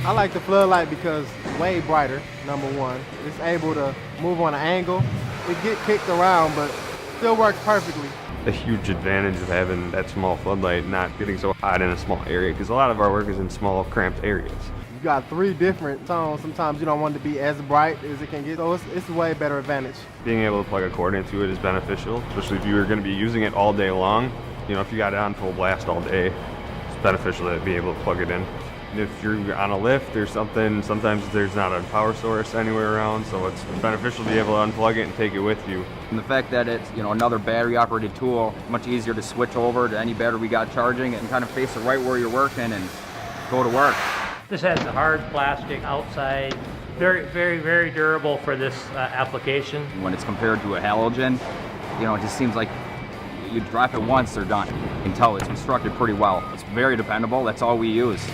I like the floodlight because it's way brighter, number one. It's able to move on an angle. It get kicked around, but still works perfectly. A huge advantage of having that small floodlight, not getting so hot in a small area, because a lot of our work is in small, cramped areas. You got 3 different tones. Sometimes you don't want it to be as bright as it can get, so it's a way better advantage. Being able to plug a cord into it is beneficial, especially if you are going to be using it all day long. You know, if you got it on full blast all day, it's beneficial to be able to plug it in. And if you're on a lift or something, sometimes there's not a power source anywhere around, so it's beneficial to be able to unplug it and take it with you. And the fact that it's, you know, another battery operated tool, much easier to switch over to any battery we got charging and kind of face it right where you're working and go to work. This has a hard plastic outside, very, very, very durable for this application. When it's compared to a halogen, you know, it just seems like you drop it once, they're done. You can tell it's constructed pretty well. It's very dependable, that's all we use.